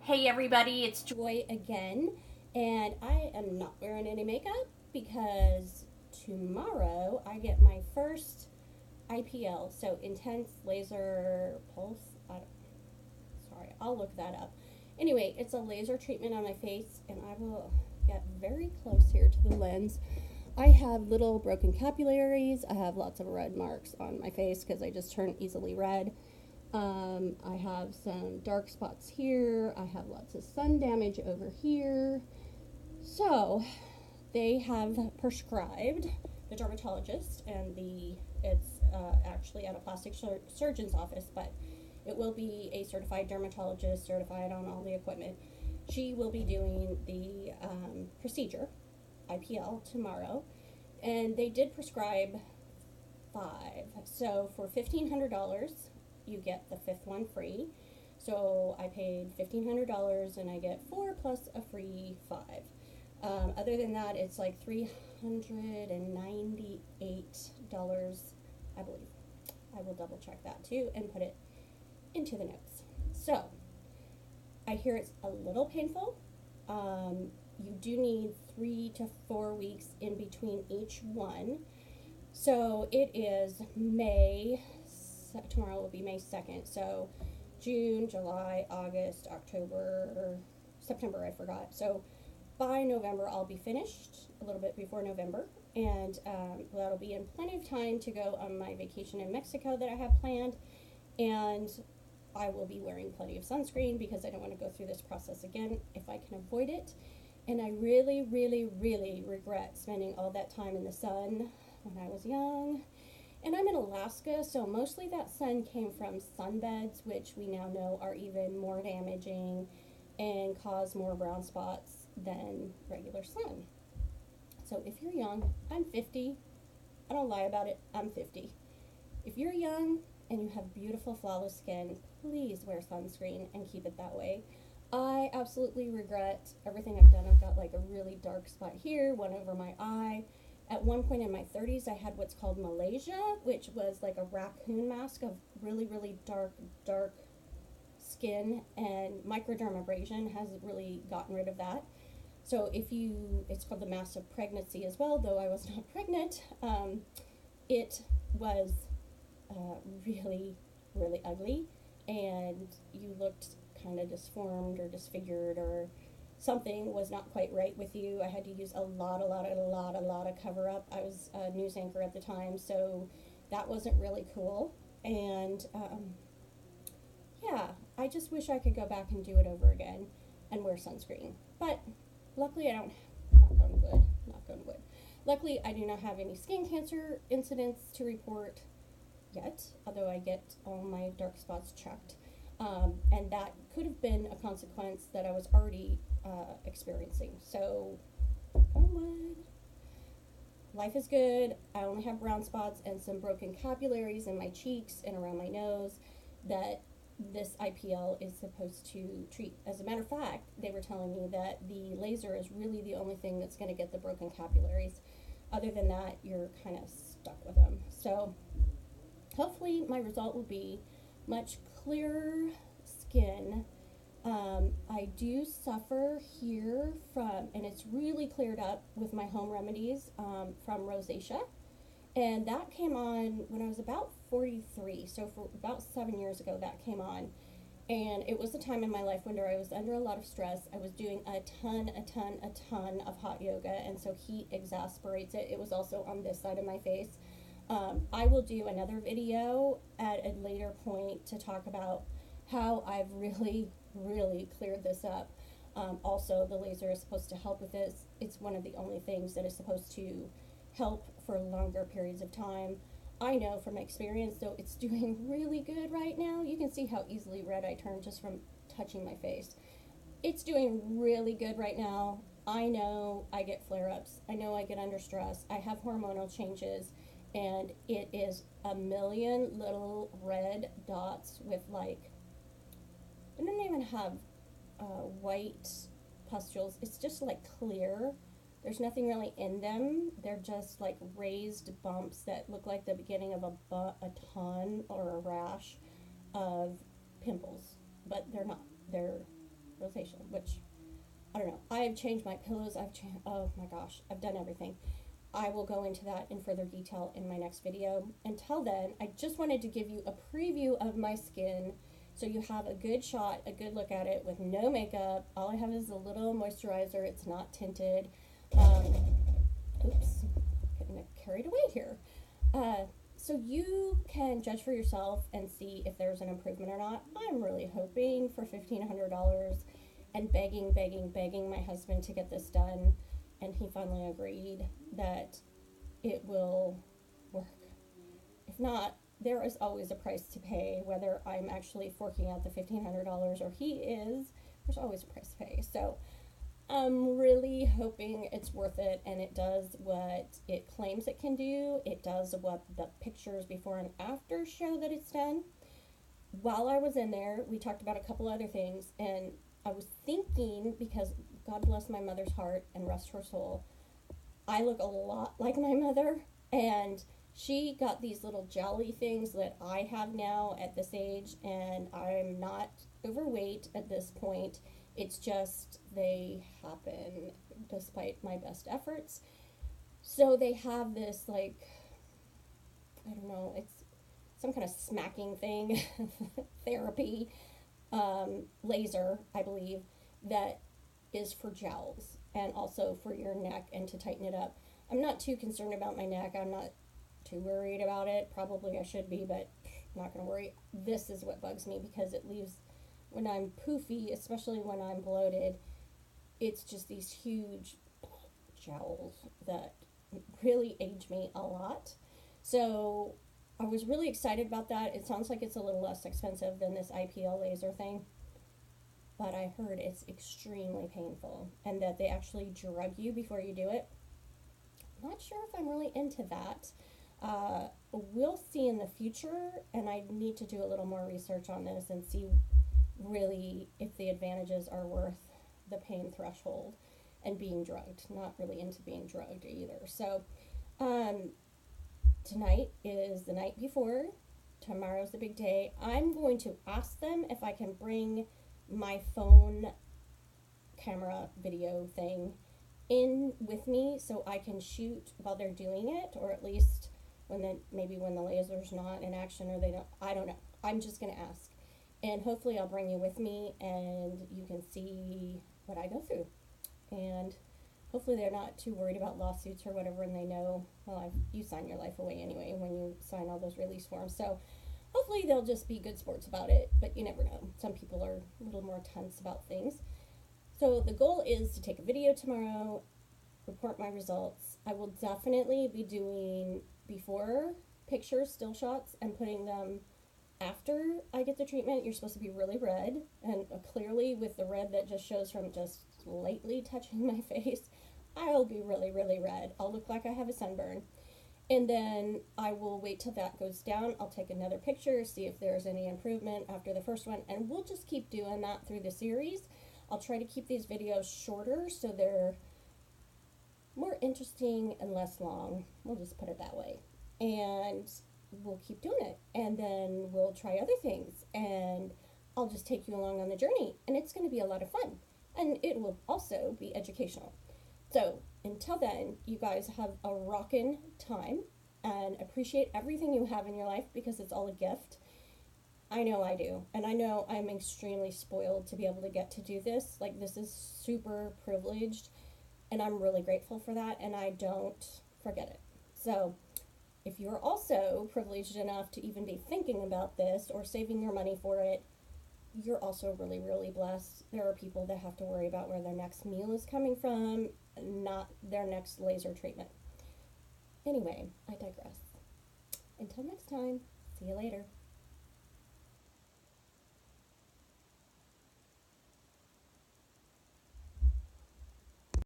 Hey everybody, it's Joy again, and I am not wearing any makeup because tomorrow I get my first IPL, so intense laser pulse. Sorry, I'll look that up. Anyway, it's a laser treatment on my face, and I will get very close here to the lens. I have little broken capillaries. I have lots of red marks on my face because I just turn easily red. I have some dark spots here. I have lots of sun damage over here. So they have prescribed the dermatologist and it's actually at a plastic surgeon's office, but it will be a certified dermatologist certified on all the equipment. She will be doing the procedure, IPL, tomorrow, and they did prescribe five. So for $1,500, you get the fifth one free. So I paid $1,500 and I get four plus a free five. Other than that, it's like $398, I believe. I will double check that too and put it into the notes. So I hear it's a little painful. You do need 3 to 4 weeks in between each one. So it is tomorrow will be May 2nd. So June, July, August, October, September, I forgot. So by November, I'll be finished, a little bit before November. And that'll be in plenty of time to go on my vacation in Mexico that I have planned. And I will be wearing plenty of sunscreen because I don't want to go through this process again if I can avoid it. And I really, really, really regret spending all that time in the sun when I was young. And I'm in Alaska, so mostly that sun came from sunbeds, which we now know are even more damaging and cause more brown spots than regular sun. So if you're young, I'm 50. I don't lie about it, I'm 50. If you're young and you have beautiful, flawless skin, please wear sunscreen and keep it that way. I absolutely regret everything I've done. I've got like a really dark spot here, one over my eye. At one point in my 30s, I had what's called Malaysia, which was like a raccoon mask of really, really dark skin, and microdermabrasion has really gotten rid of that. So it's called the mask of pregnancy as well, though I was not pregnant. It was really, really ugly, and you looked kind of disformed or disfigured, or something was not quite right with you. I had to use a lot of cover up. I was a news anchor at the time, so that wasn't really cool. And yeah, I just wish I could go back and do it over again and wear sunscreen. But luckily, I don't. Knock on wood. Knock on wood. Luckily, I do not have any skin cancer incidents to report yet, although I get all my dark spots checked. And that could have been a consequence that I was already experiencing. So, oh wood. Life is good. I only have brown spots and some broken capillaries in my cheeks and around my nose that this IPL is supposed to treat. As a matter of fact, they were telling me that the laser is really the only thing that's going to get the broken capillaries. Other than that, you're kind of stuck with them. So, hopefully, my result will be much clearer skin. I do suffer here and it's really cleared up with my home remedies from rosacea. And that came on when I was about 43. So, for about 7 years ago, that came on. And it was a time in my life when I was under a lot of stress. I was doing a ton of hot yoga, and so heat exasperates it. It was also on this side of my face. I will do another video at a later point to talk about how I've really, really cleared this up. Also, the laser is supposed to help with this. It's one of the only things that is supposed to help for longer periods of time. I know from experience, though, it's doing really good right now. You can see how easily red I turn just from touching my face. It's doing really good right now. I know I get flare ups. I know I get under stress. I have hormonal changes, and it is a million little red dots with like, I don't even have white pustules. It's just like clear. There's nothing really in them. They're just like raised bumps that look like the beginning of a ton or a rash of pimples, but they're not. They're rosacea, which I don't know. I have changed my pillows. Oh my gosh, I've done everything. I will go into that in further detail in my next video. Until then, I just wanted to give you a preview of my skin so you have a good shot, a good look at it with no makeup. All I have is a little moisturizer. It's not tinted. Oops, getting carried away here. So you can judge for yourself and see if there's an improvement or not. I'm really hoping for $1,500 and begging my husband to get this done. And he finally agreed that it will work. If not, there is always a price to pay, whether I'm actually forking out the $1,500 or he is. There's always a price to pay. So I'm really hoping it's worth it, and it does what it claims it can do. It does what the pictures before and after show that it's done. While I was in there, we talked about a couple other things, and I was thinking, because God bless my mother's heart and rest her soul, I look a lot like my mother, and she got these little jelly things that I have now at this age, and I'm not overweight at this point. It's just they happen despite my best efforts. So they have this, like, I don't know, it's some kind of smacking thing, therapy, laser, I believe, that is for jowls and also for your neck and to tighten it up. I'm not too concerned about my neck. I'm not too worried about it. Probably I should be, but I'm not going to worry. This is what bugs me because it leaves, when I'm poofy, especially when I'm bloated, it's just these huge jowls that really age me a lot. So I was really excited about that. It sounds like it's a little less expensive than this IPL laser thing, but I heard it's extremely painful and that they actually drug you before you do it. I'm not sure if I'm really into that. We'll see in the future, and I need to do a little more research on this and see really if the advantages are worth the pain threshold and being drugged. Not really into being drugged either. So tonight is the night before. Tomorrow's the big day. I'm going to ask them if I can bring my phone camera video thing in with me so I can shoot while they're doing it, or at least maybe when the laser's not in action, or I don't know. I'm just going to ask. And hopefully I'll bring you with me and you can see what I go through. And hopefully they're not too worried about lawsuits or whatever, and they know, well, you sign your life away anyway when you sign all those release forms. So hopefully they'll just be good sports about it, but you never know. Some people are a little more tense about things. So the goal is to take a video tomorrow, report my results. I will definitely be doing before pictures, still shots, and putting them after I get the treatment. You're supposed to be really red, and clearly with the red that just shows from just lightly touching my face, I'll be really, really red. I'll look like I have a sunburn. And then I will wait till that goes down. I'll take another picture, see if there's any improvement after the first one, and we'll just keep doing that through the series. I'll try to keep these videos shorter so they're more interesting and less long. We'll just put it that way. And we'll keep doing it. And then we'll try other things. And I'll just take you along on the journey. And it's going to be a lot of fun. And it will also be educational. So until then, you guys have a rockin' time and appreciate everything you have in your life because it's all a gift. I know I do. And I know I'm extremely spoiled to be able to get to do this. Like, this is super privileged. And I'm really grateful for that. And I don't forget it. So if you're also privileged enough to even be thinking about this or saving your money for it, you're also really, really blessed. There are people that have to worry about where their next meal is coming from, not their next laser treatment. Anyway, I digress. Until next time, see you later.